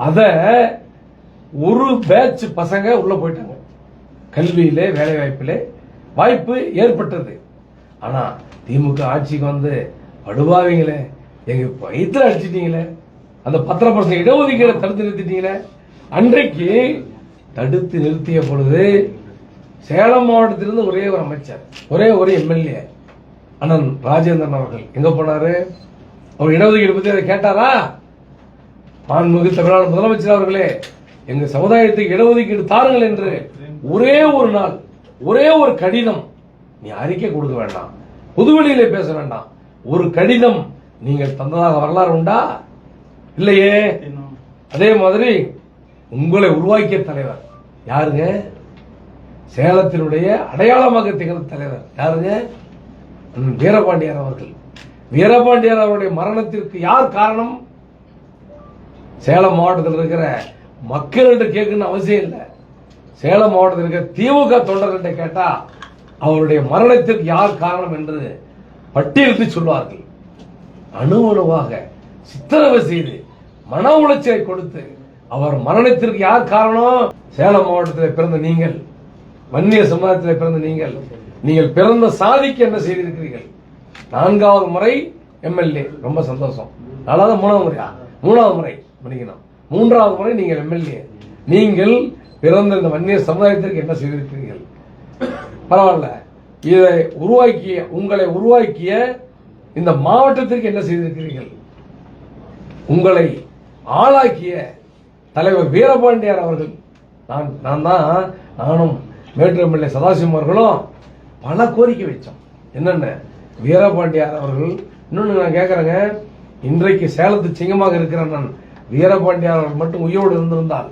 அத ஒரு பேட்ச் பசங்க உள்ள போயிட்டாங்க. கல்வியிலே வேலை வாய்ப்பிலே வாய்ப்பு ஏற்பட்டது. ஆனா திமுக ஆட்சிக்கு வந்து படுபாவீங்களே, எங்க வயிற்றுல அடிச்சிட்டீங்களே, அந்த 10% இடஒதுக்கீடு தடுத்து நிறுத்திட்டீங்களே. அன்றைக்கு தடுத்து நிறுத்திய பொழுது சேலம் மாவட்டத்திலிருந்து ஒரே ஒரு அமைச்சர், ஒரே ஒரு எம்எல்ஏ அண்ணன் ராஜேந்திரன் அவர்கள் எங்க போனாரு? அவர் இடஒதுக்கீடு பத்தி அதை கேட்டாரா? மாண்புமிகு தமிழ்நாடு முதலமைச்சர் அவர்களே, எங்க சமுதாயத்துக்கு இடஒதுக்கீடு தாருங்கள் என்று ஒரே ஒரு நாள், ஒரே ஒரு கடிதம், நீ அறிக்கை கொடுக்க வேண்டாம், பொதுவெளியிலே பேச வேண்டாம், ஒரு கடிதம் நீங்கள் தந்ததாக வரலாறு உண்டா? இல்லையே. அதே மாதிரி உங்களை உருவாக்கிய தலைவர் யாருங்க? சேலத்தினுடைய அடையாளமாக திகழ்ந்த தலைவர் யாருங்க? வீரபாண்டியார் அவர்கள். வீரபாண்டியார் அவருடைய மரணத்திற்கு யார் காரணம்? சேலம் மாவட்டத்தில் இருக்கிற மக்கள்கிட்ட கேட்கணும்னு அவசியம் இல்லை. சேலம் மாவட்டத்தில் இருக்கிற திமுக தொண்டர்கிட்ட கேட்டா அவருடைய மரணத்திற்கு யார் காரணம் என்று பட்டியலிட்டு சொல்வார்கள். அணுவணுவாக சித்திரவதை செய்து மன உளைச்சலை கொடுத்து அவர் மரணத்திற்கு யார் காரணம்? சேலம் மாவட்டத்தில் பிறந்த நீங்கள், வன்னிய சமுதாயத்தில் பிறந்த நீங்கள், நீங்கள் பிறந்த சாதிக்கு என்ன செய்திருக்கிறீர்கள்? 4வது முறை எம்எல்ஏ, ரொம்ப சந்தோஷம். 4வது 3வது முறையா? 3வது முறை பண்ணிக்கணும். 3வது முறை நீங்கள் எம்எல்ஏ. நீங்கள் பிறந்த இந்த வன்னிய சமுதாயத்திற்கு என்ன செய்திருக்கிறீர்கள்? பரவாயில்ல. இதை உருவாக்கிய, உங்களை உருவாக்கிய இந்த மாவட்டத்திற்கு என்ன செய்திருக்கிறீர்கள்? உங்களை ஆளாக்கிய தலைவர் வீரபாண்டியார் அவர்கள், நானும் மேட்டூர் எம்எல்ஏ சதாசிவம் அவர்களும் பல கோரிக்கை வச்சோம். என்னென்ன? வீரபாண்டியார் அவர்கள், இன்னொன்னு நான் கேட்கறேங்க, இன்றைக்கு சேலத்து சிங்கமாக இருக்கிற நான் வீரபாண்டியார் அவர்கள் மட்டும் உயிரோடு இருந்திருந்தால்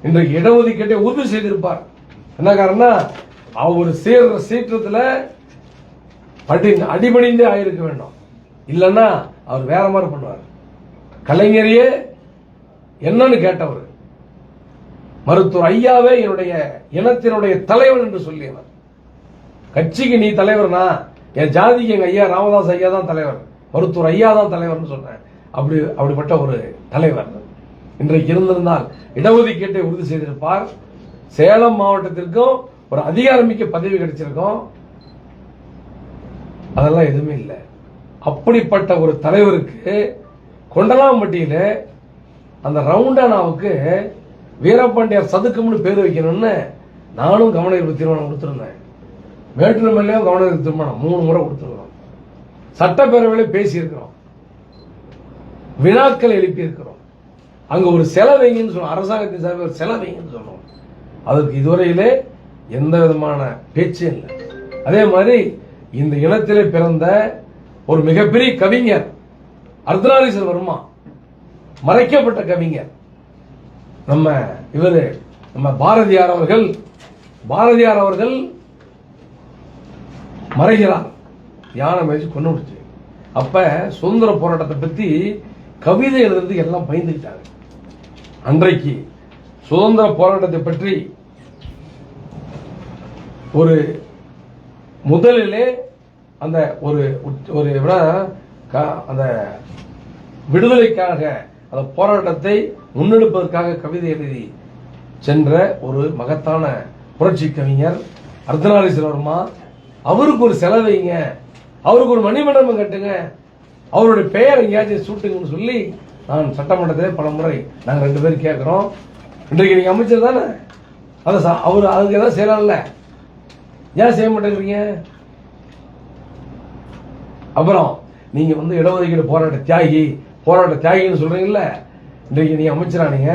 இன்றைக்கு இடஒதுக்கீட்டை உறுதி செய்திருப்பார். என்ன காரணம்? அவர் சேர்ற சீற்றத்தில் அடிபணிந்தே ஆயிருக்க வேண்டும். இல்லைன்னா அவர் வேற மாதிரி பண்ணுவார். கலைஞரையே என்னன்னு கேட்டவர், மருத்துவர் ஐயாவே என்னுடைய இனத்தினுடைய தலைவர் என்று சொல்லியவர். கட்சிக்கு நீ தலைவர்னா, என் ஜாதிக்கு எங்க ஐயா ராமதாஸ் ஐயா தான் தலைவர், மருத்துவர் ஐயா தான் தலைவர்னு சொன்னேன். அப்படிப்பட்ட ஒரு தலைவர் இன்றைக்கு இருந்திருந்தால் இடஒதுக்கீட்டை உறுதி செய்திருப்பார். சேலம் மாவட்டத்திற்கும் ஒரு அதிகாரமிக்க பதவி கிடைச்சிருக்கும். அதெல்லாம் எதுவுமே இல்லை. அப்படிப்பட்ட ஒரு தலைவருக்கு கொண்டலாம்பட்டியில அந்த ரவுண்டானாவுக்கு வீரபாண்டியார் சதுக்கம்னு பேர் வைக்கணும்னு நானும் கவன ஈர்ப்பு தீர்மானம் கொடுத்திருந்தேன். மேட்டூர் எம்எல்ஏவும் கவன ஈர்ப்பு தீர்மானம் 3 முறை கொடுத்திருக்கிறோம். சட்டப்பேரவையில் பேசியிருக்கிறோம், வினாக்கள் எழுப்பி இருக்கிறோம். அங்க ஒரு செலவைங்கன்னு சொன்னோம், அரசாங்கத்தின் சார்பில் ஒரு செலவைங்கன்னு சொன்னோம். அதற்கு இதுவரையிலே எந்த விதமான பேச்சும் இல்லை. அதே மாதிரி இந்த இனத்திலே பிறந்த ஒரு மிகப்பெரிய கவிஞர் அர்த்தநாரீஸ்வரர் வர்மா, மறைக்கப்பட்ட கவிஞர், நம்ம பாரதியார் அவர்கள் மறைகிறார். யானை மேய்ச்சி கொண்டு முடிச்சு. அப்ப சுதந்திர போராட்டத்தை பத்தி கவிதை எழுதுறது எல்லாம் பயந்துக்கிட்டாங்க. அன்றைக்கு சுதந்திர போராட்டத்தை பற்றி ஒரு முதலிலே அந்த அந்த விடுதலைக்காக அந்த போராட்டத்தை முன்னெடுப்பதற்காக கவிதை எழுதி சென்ற ஒரு மகத்தான புரட்சி கவிஞர் அர்த்தநாரீஸ்வரர் வர்மா. அவருக்கு ஒரு செலவைங்க, அவருக்கு ஒரு மணிமண்டபம் கட்டுங்க, அவருடைய பெயர் எங்கேயாச்சும் சூட்டுங்கன்னு சொல்லி நான் சட்டமன்றத்திலே பல முறை நாங்கள் 2 பேரும் கேட்கிறோம். இன்றைக்கு நீங்க அமைச்சர் தானே, அவர் அதுக்கு ஏதாவது செய்யலாம்ல, ஏன் செய்ய மாட்டேங்கிறீங்க? அப்புறம் நீங்க இடஒதுக்கீடு போராட்ட தியாகின்னு சொல்றீங்கல்ல, இன்றைக்கு நீங்க அமைச்சரானீங்க.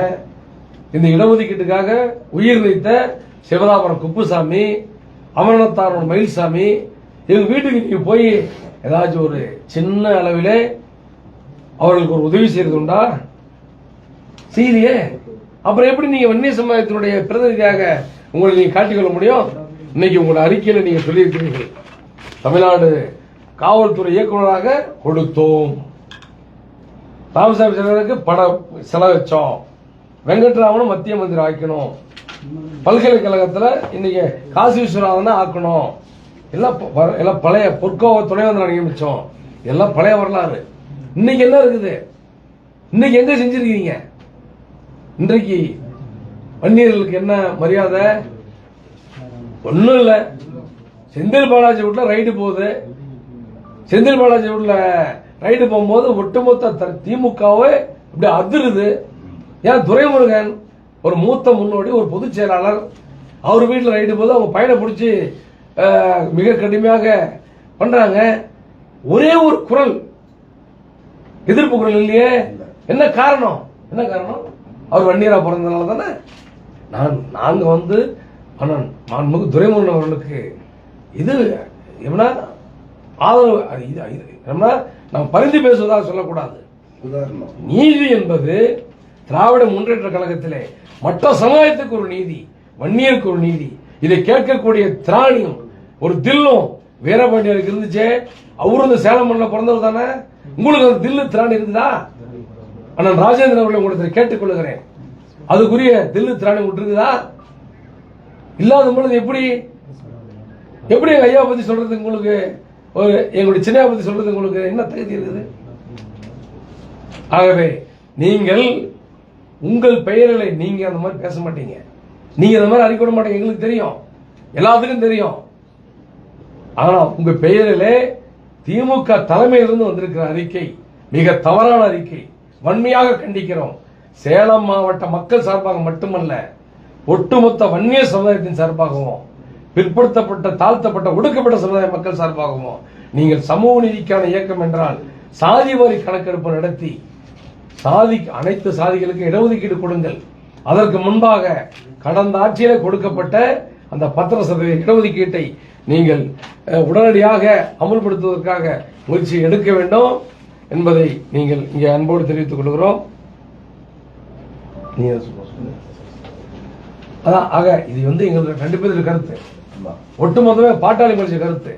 இந்த இடஒதுக்கீட்டுக்காக உயிர் நீத்த சிவதாபுரம் குப்புசாமி, அமரனத்தாரோட மயில்சாமி, எங்க வீட்டுக்கு நீங்க போய் ஏதாச்சும் ஒரு சின்ன அளவிலே அவர்களுக்கு ஒரு உதவி செய்யறது உண்டா? செய்தியே. அப்புறம் எப்படி நீங்க வன்னிய சமுதாயத்தினுடைய பிரதிநிதியாக உங்களை நீங்க காட்டிக்கொள்ள முடியும்? இன்னைக்கு உங்களோட அறிக்கையில நீங்க சொல்லியிருக்கிறீர்கள், தமிழ்நாடு காவல்துறை இயக்குநராக கொடுத்தோம், ராமசாமி செல்வருக்கு பணம் செலவச்சோம், வெங்கட்ராமனும் மத்திய மந்திரி ஆக்கணும், பல்கலைக்கழகத்தில் இன்னைக்கு காசி விஸ்வநாதனை ஆக்கணும், எல்லாம் பழைய பொற்கோவ துணைவேந்தர் நியமிச்சோம், எல்லாம் பழைய வரலாறு. இன்னைக்கு என்ன இருக்குது? இன்னைக்கு எங்க செஞ்சிருக்கீங்க? இன்றைக்கு வன்னியர்களுக்கு என்ன மரியாதை? ஒன்றும் இல்லை. செந்தில் பாலாஜி வீட்டில் ரைடு போகுது. செந்தில் பாலாஜி வீட்டில் ரைடு போகும்போது ஒட்டுமொத்த திமுகவே இப்படி அதிருது. ஏன் துரைமுருகன் ஒரு மூத்த முன்னோடி, ஒரு பொதுச் செயலாளர், அவர் வீட்டில் ரைடு போது அவங்க பையனை பிடிச்சி மிக கடுமையாக பண்றாங்க. ஒரே ஒரு குரல், எதிர்ப்பு குரல் இல்லையே. என்ன காரணம்? என்ன காரணம்? அவர் வன்னியரா பிறந்தனால தானே. நாங்க வந்து அண்ணன் மாண்புமிகு துரைமுருகன் அவர்களுக்கு இது எவனா ஆதரவு, நாம் பரிந்து பேசுவதாக சொல்லக்கூடாது. நீதி என்பது திராவிட முன்னேற்ற கழகத்திலே மற்ற சமுதாயத்துக்கு ஒரு நீதி, வன்னியருக்கு ஒரு நீதி, இதை கேட்கக்கூடிய திராணியும் ஒரு தில்லும் வீரபாண்டியருக்கு இருந்துச்சே. அவரு இந்த சேலம் மண்ணில் பிறந்தவர் தானே. உங்களுக்கு அந்த தில்லு திராணி இருக்குதா? அண்ணன் ராஜேந்திரன் அவர்களை உங்களுக்கு கேட்டுக்கொள்கிறேன், அதுக்குரிய தில்லு திராணி விட்டுருக்குதா? இல்லாத பொழுது எப்படி எப்படி எங்க ஐயா பத்தி சொல்றது உங்களுக்கு, எங்களுடைய சின்னையா பத்தி சொல்றது உங்களுக்கு என்ன தகுதி இருக்குது? ஆகவே நீங்கள் உங்கள் பெயர்களை நீங்க அந்த மாதிரி பேச மாட்டீங்க, நீங்க அந்த மாதிரி அறிக்கை மாட்டீங்க, எங்களுக்கு தெரியும், எல்லாத்துக்கும் தெரியும். ஆனா உங்க பெயரிலே திமுக தலைமையிலிருந்து வந்திருக்கிற அறிக்கை மிக தவறான அறிக்கை, வன்மையாக கண்டிக்கிறோம். சேலம் மாவட்ட மக்கள் சார்பாக மட்டுமல்ல, ஒட்டுமொத்த வன்னிய சமுதாயத்தின் சார்பாகவும், பிற்படுத்தப்பட்ட தாழ்த்தப்பட்ட ஒடுக்கப்பட்ட சமுதாய மக்கள் சார்பாகவும் நீங்கள் சமூக நீதிக்கான இயக்கம் என்றால் சாதி வாரி கணக்கெடுப்பு நடத்தி அனைத்து சாதிகளுக்கு இடஒதுக்கீடு கொடுங்கள். அதற்கு முன்பாக கடந்த ஆட்சியிலே கொடுக்கப்பட்ட அந்த 10% இடஒதுக்கீட்டை நீங்கள் உடனடியாக அமல்படுத்துவதற்காக முயற்சி எடுக்க வேண்டும் என்பதை நீங்கள் இங்கே அன்போடு தெரிவித்துக் கொள்கிறோம். அதான் ஆக இது வந்து எங்களுக்கு கண்டிப்பாக கருத்து, ஒட்டுமொத்தமே பாட்டாளி கட்சி கருத்து,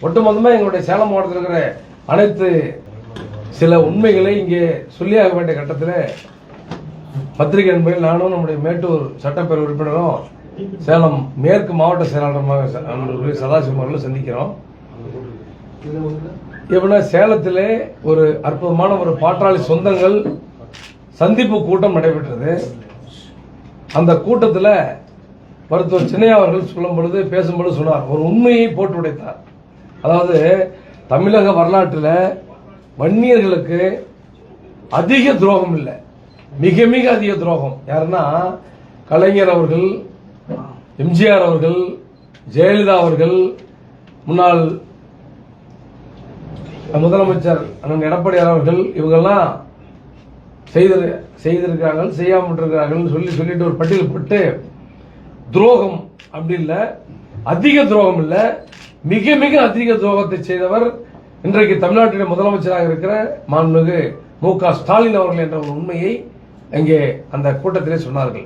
ஒட்டுமொத்தமே எங்களுடைய சேலம் மாவட்டத்தில் இருக்கிற அனைத்து சில உண்மைகளை இங்கே சொல்லியாக வேண்டிய கட்டத்தில் பத்திரிகை என்பதில் நானும் நம்முடைய மேட்டூர் சட்டப்பேரவை உறுப்பினரும் சேலம் மேற்கு மாவட்ட செயலாளருமாக சதாசிவம் அவர்களும் சந்திக்கிறோம். எப்படின்னா சேலத்திலே ஒரு அற்புதமான ஒரு பாட்டாளி சொந்தங்கள் சந்திப்பு கூட்டம் நடைபெற்றது. அந்த கூட்டத்தில் மருத்துவர் சின்னையா அவர்கள் சொல்லும் பொழுது பேசும்பொழுது சொன்னார், ஒரு உண்மையை போட்டு உடைத்தார். அதாவது தமிழக வரலாற்றில் வன்னியர்களுக்கு அதிக துரோகம் இல்லை, மிக மிக அதிக துரோகம் யாருன்னா கலைஞர் அவர்கள், எம்ஜிஆர் அவர்கள், ஜெயலலிதா அவர்கள், முன்னாள் முதலமைச்சர் அண்ணன் எடப்பாடியார் அவர்கள், இவங்கெல்லாம் செய்திருக்கிறார்கள், செய்யாமல் இருக்கிறார்கள் சொல்லிட்டு ஒரு பட்டியல் போட்டு துரோகம் அப்படி இல்லை, அதிக துரோகம் இல்லை, மிக மிக அதிக துரோகத்தை செய்தவர் இன்றைக்கு தமிழ்நாட்டின் முதலமைச்சராக இருக்கிற மாண்புமிகு மு.க. ஸ்டாலின் அவர்கள் என்ற ஒரு உண்மையை இங்கே அந்த கூட்டத்திலே சொன்னார்கள்.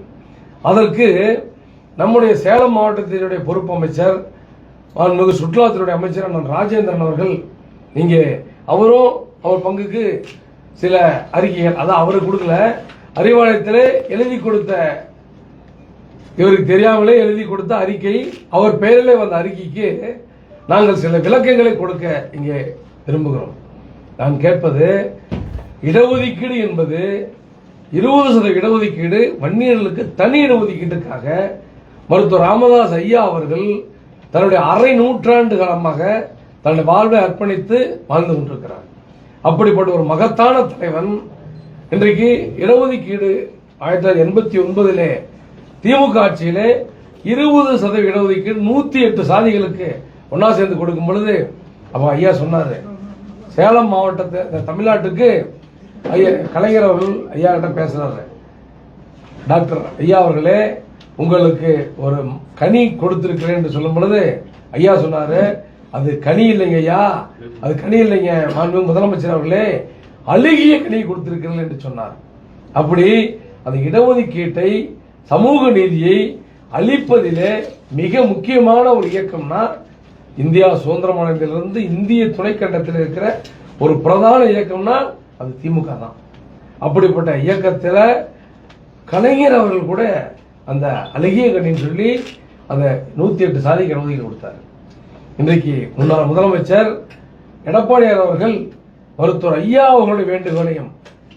அதற்கு நம்முடைய சேலம் மாவட்டத்தினுடைய பொறுப்பு அமைச்சர் மாண்புமிகு சுற்றுலாத்துறை அமைச்சர் அண்ணன் ராஜேந்திரன் அவர்கள் இங்கே அவரும் அவர் பங்குக்கு சில அறிக்கைகள், அதான் அவரு கொடுக்கல, அறிவாலயத்திலே எழுதி கொடுத்த, இவருக்கு தெரியாமலே எழுதி கொடுத்த அறிக்கை, அவர் பெயரிலே வந்த அறிக்கைக்கு நாங்கள் சில விளக்கங்களை கொடுக்க இங்கே விரும்புகிறோம். நான் கேட்பது, இடஒதுக்கீடு என்பது 20% இடஒதுக்கீடு வன்னியர்களுக்கு தனி இடஒதுக்கீட்டுக்காக மருத்துவர் ராமதாஸ் ஐயா அவர்கள் தன்னுடைய அரை நூற்றாண்டு காலமாக தன்னுடைய வாழ்வை அர்ப்பணித்து வாழ்ந்து கொண்டிருக்கிறார். அப்படிப்பட்ட ஒரு மகத்தான தலைவன் இன்றைக்கு இடஒதுக்கீடு 1989 திமுக ஆட்சியிலே 20% இடஒதுக்கீடு 108 சாதிகளுக்கு ஒன்னா சேர்ந்து கொடுக்கும் பொழுது அப்ப ஐயா சொன்னாரு, சேலம் மாவட்டத்தை தமிழ்நாட்டுக்கு ஐயா கலைஞர் அவர்கள் ஐயா கிட்ட பேசுறாரு, டாக்டர் ஐயா அவர்களே உங்களுக்கு ஒரு கனி கொடுத்திருக்கிறேன் என்று சொல்லும் பொழுது ஐயா சொன்னாரு, அது கனி இல்லைங்க ஐயா, அது கனி இல்லைங்க மாண்புமிகு முதலமைச்சர் அவர்களே, அழுகிய கனி கொடுத்திருக்கிறீர்கள் என்று சொன்னார். அப்படி அந்த இடஒதுக்கீட்டை சமூக நீதியை அளிப்பதிலே மிக முக்கியமான ஒரு இயக்கம்னா இந்தியா சுதந்திரமானதிலிருந்து இந்திய துணைக்கண்டத்தில் இருக்கிற ஒரு பிரதான இயக்கம்னா அது திமுக தான். அப்படிப்பட்ட இயக்கத்தில் கலைஞர் அவர்கள் கூட அந்த அழகிய கண்ணின்னு சொல்லி அந்த 108 சாதிக்கு இடஒதுக்கீடு கொடுத்தார். இன்றைக்கு முன்னாள் முதலமைச்சர் எடப்பாடியார் அவர்கள் மருத்துவர் ஐயா அவர்களுடைய வேண்டுகோளையும்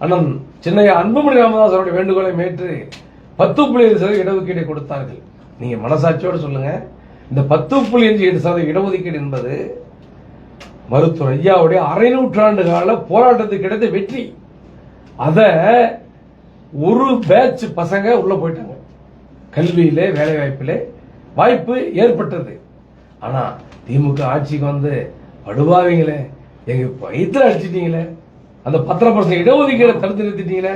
அண்ணன் சின்னையா அன்புமணி ராமதாஸ் அவருடைய வேண்டுகோளையும் ஏற்று 10.5% இடஒதுக்கீடை கொடுத்தார்கள். நீங்க மனசாட்சியோடு சொல்லுங்க, இந்த 10.5% இடஒதுக்கீடு என்பது மருத்துவர் ஐயாவுடைய அரை நூற்றாண்டு கால போராட்டத்துக்கு கிடைத்த வெற்றி. அத ஒரு பேட்ச் பசங்க உள்ள போயிட்டாங்க. கல்வியிலே வேலை வாய்ப்பிலே வாய்ப்பு ஏற்பட்டது. ஆனா திமுக ஆட்சிக்கு வந்து படுபாவீங்களே, எங்க வயிற்றுல அடிச்சிட்டீங்களே, அந்த 10% இடஒதுக்கீடை தடுத்து நிறுத்திட்டீங்களே.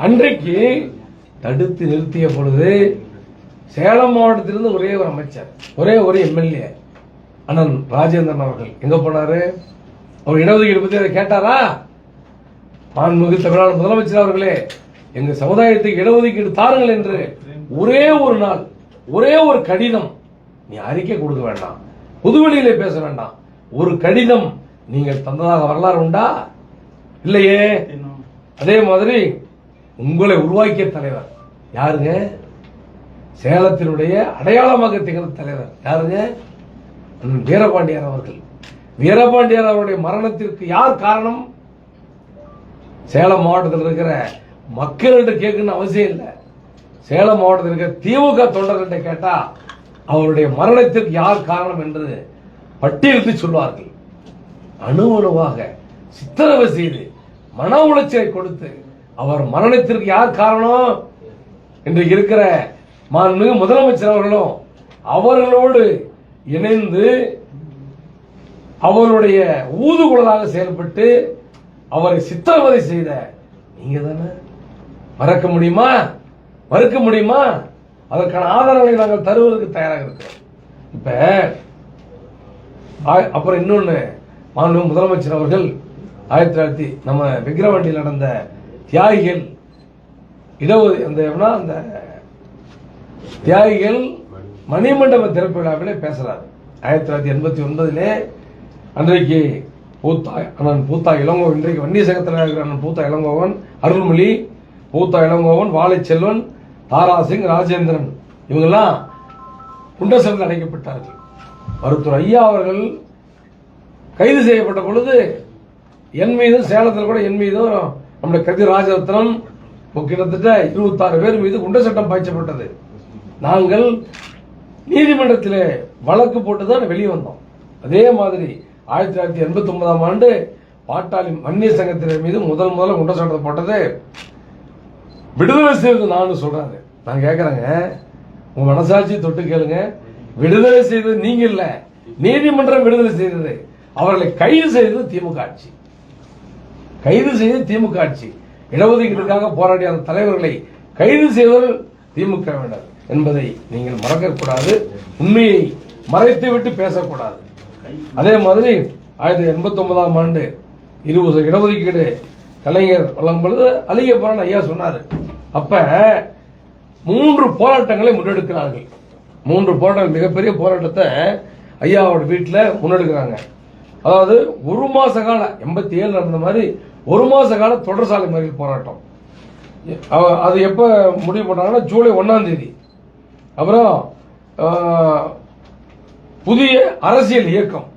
அன்றைக்கு தடுத்து நிறுத்திய பொழுது சேலம் மாவட்டத்திலிருந்து ஒரே ஒரு அமைச்சர், ஒரே ஒரு எம்எல்ஏ அண்ணன் ராஜேந்திரன் அவர்கள் எங்க போனாரு? அவர் இடஒதுக்கீடு பத்தி அதை கேட்டாரா? மாண்புமிகு தமிழ்நாடு முதலமைச்சர் அவர்களே, எங்க சமுதாயத்துக்கு இடஒதுக்கீடு தாருங்கள் என்று ஒரே ஒரு நாள், ஒரே ஒரு கடிதம், நீ அறிக்கை கொடுக்க வேண்டாம், பொதுவெளியிலே பேச வேண்டாம், ஒரு கடிதம் நீங்கள் தந்ததாக வரலாறு உண்டா? இல்லையே. அதே மாதிரி உங்களை உருவாக்கிய தலைவர் யாருங்க? சேலத்தினுடைய அடையாளமாக திகழ்ந்த தலைவர் யாருங்க? வீரபாண்டியார் அவர்கள். வீரபாண்டியார் அவருடைய மரணத்திற்கு யார் காரணம்? சேலம் மாவட்டத்தில் இருக்கிற மக்கள்கிட்ட கேட்கணும்னு அவசியம் இல்லை. சேலம் மாவட்டத்தில் இருக்கிற திமுக தொண்டர்கிட்ட கேட்டா அவருடைய மரணத்திற்கு யார் காரணம் என்று பட்டியலிட்டு சொல்வார்கள். அணுவணுவாக சித்திரவதை செய்து மன உளைச்சலை கொடுத்து அவர் மரணத்திற்கு யார் காரணம் என்று இருக்கிற மாண்புமிகு முதலமைச்சர் அவர்களும் அவர்களோடு இணைந்து அவருடைய ஊதுகுழலாக செயல்பட்டு அவரை சித்திரவதை செய்த நீங்க தானே. மறக்க முடியுமா? மறுக்க முடியுமா? அதற்கான ஆதாரங்களை நாங்கள் தருவதற்கு தயாராக இருக்கிறோம். இப்ப அப்புறம் இன்னொன்னு, மாண்புமிகு முதலமைச்சர் அவர்கள் 1900 நம்ம விக்கிரவாண்டியில் நடந்த தியாகிகள் அந்த தியாகிகள் மணிமண்டப திறப்பு விழாவிலே பேசுறாரு. 1989 அன்றைக்கு பூத்தா இளங்கோவன், இன்றைக்கு வன்னிய சங்கத்தில் இருக்கிற பூத்தா இளங்கோவன், அருள்மொழி, பூத்தா இளங்கோவன், வாழைச்செல்வன், தாராசிங், ராஜேந்திரன் இவங்கெல்லாம் குண்டசலில் அடைக்கப்பட்டார்கள். மருத்துவர் ஐயா அவர்கள் கைது செய்யப்பட்ட பொழுது என் மீதும், சேலத்தில் கூட என் மீதும், நம்முடைய கதிர் ராஜரத்னம் கிட்டத்தட்ட 26 பேர் மீது குண்ட சட்டம் பாய்ச்சப்பட்டது. நாங்கள் நீதிமன்றத்தில் வழக்கு போட்டுதான் வெளியே வந்தோம். அதே மாதிரி 1989 ஆண்டு பாட்டாளி வன்னிய சங்கத்தினர் மீது முதல்ல குண்ட சட்டம் போட்டது விடுதலை செய்வது நான் சொல்றாரு. நான் கேட்கறேங்க, உங்க மனசாட்சி தொட்டு கேளுங்க, விடுதலை செய்தது நீங்க இல்ல, நீதிமன்றம் விடுதலை செய்தது. அவர்களை கைது செய்தது திமுக ஆட்சி. கைது செய்தது திமுக ஆட்சி. இடஒதுக்கீட்டுக்காக போராடிய அந்த தலைவர்களை கைது செய்தவர் திமுகவினர் என்பதை நீங்கள் மறக்கக்கூடாது. உண்மையை மறைத்து விட்டு பேசக்கூடாது. அதே மாதிரி 1989 ஆண்டு 20 இடஒதுக்கீடு கலைஞர் வழங்கும் பொழுது அலிகபுரான் ஐயா சொன்னாரு. அப்ப 3 போராட்டங்களை முன்னெடுக்கிறார்கள். 3 போராட்டங்கள், மிகப்பெரிய போராட்டத்தை ஐயாவோட வீட்டில் முன்னெடுக்கிறாங்க. அதாவது 1 மாச கால 87 நடந்த மாதிரி 1 மாச கால தொடர் சாலை மறியல் போராட்டம். அது எப்ப முடிவு பண்ணாங்கன்னா ஜூலை 1ஆம் தேதி. அப்புறம் புதிய அரசியல் இயக்கம்,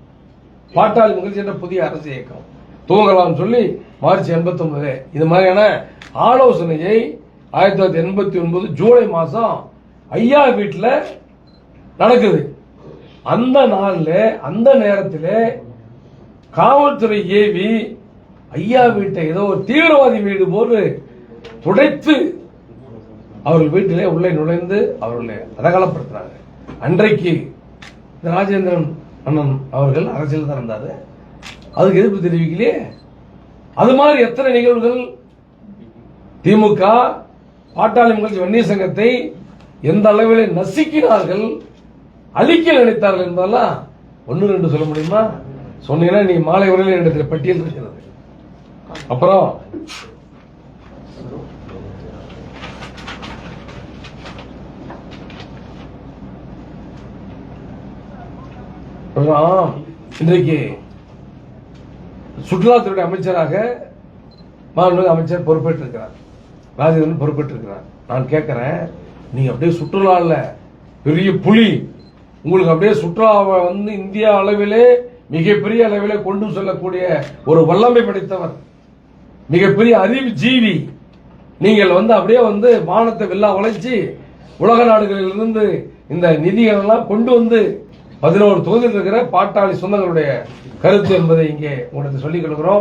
பாட்டாளி மகிழ்ச்சி என்ற புதிய அரசியல் இயக்கம் துவங்கலாம் சொல்லி மார்ச் 89 இது மாதிரியான ஆலோசனையை 1989 ஜூலை மாசம் ஐயா வீட்டில் நடக்குது. அந்த நாள்ல அந்த நேரத்தில் காவல்துறை ஏவி ஐயா வீட்டை ஏதோ ஒரு தீவிரவாதி வீடு போது துடைத்து அவர்கள் வீட்டிலே உள்ளே நுழைந்து அவர்களை அதகலப்படுத்துறாங்க. அன்றைக்கு ராஜேந்திரன் அண்ணன் அவர்கள் அரசியல் தான் இருந்தாரு, அதுக்கு எதிர்ப்பு தெரிவிக்கலையே. அது மாதிரி எத்தனை நிகழ்வுகள். திமுக பாட்டாளி மகிழ்ச்சி வன்னிய சங்கத்தை எந்த அளவில் நசுக்கினார்கள், அழிக்க நினைத்தார்கள் என்பதெல்லாம் 1-2 சொல்ல முடியுமா? சொன்னீங்கன்னா நீ மாலை வரையில் இடத்துல பட்டியல் இருக்கிறது. அப்புறம் இன்றைக்கு சுற்றுலாத்துறை அமைச்சராக மாண்புமிகு அமைச்சர் பொறுப்பேற்றிருக்கிறார், ராஜேந்திரன் பொறுப்பேற்றிருக்கிறார். நான் கேட்கிறேன், நீங்க அப்படியே சுற்றுலாவில் பெரிய புலி, உங்களுக்கு அப்படியே சுற்றுலாவை வந்து இந்தியா அளவிலே மிகப்பெரிய அளவிலே கொண்டு செல்லக்கூடிய ஒரு வல்லமை படைத்தவர், மிகப்பெரிய அறிவு ஜீவி, நீங்கள் அப்படியே வானத்தை வெள்ளா உழைச்சி உலக நாடுகளிலிருந்து இந்த நிதிகள் எல்லாம் கொண்டு 11 தொகுதியில் இருக்கிற பாட்டாளி சொந்தங்களுடைய கருத்து என்பதை இங்கே உங்களுக்கு சொல்லிக் கொள்கிறோம்.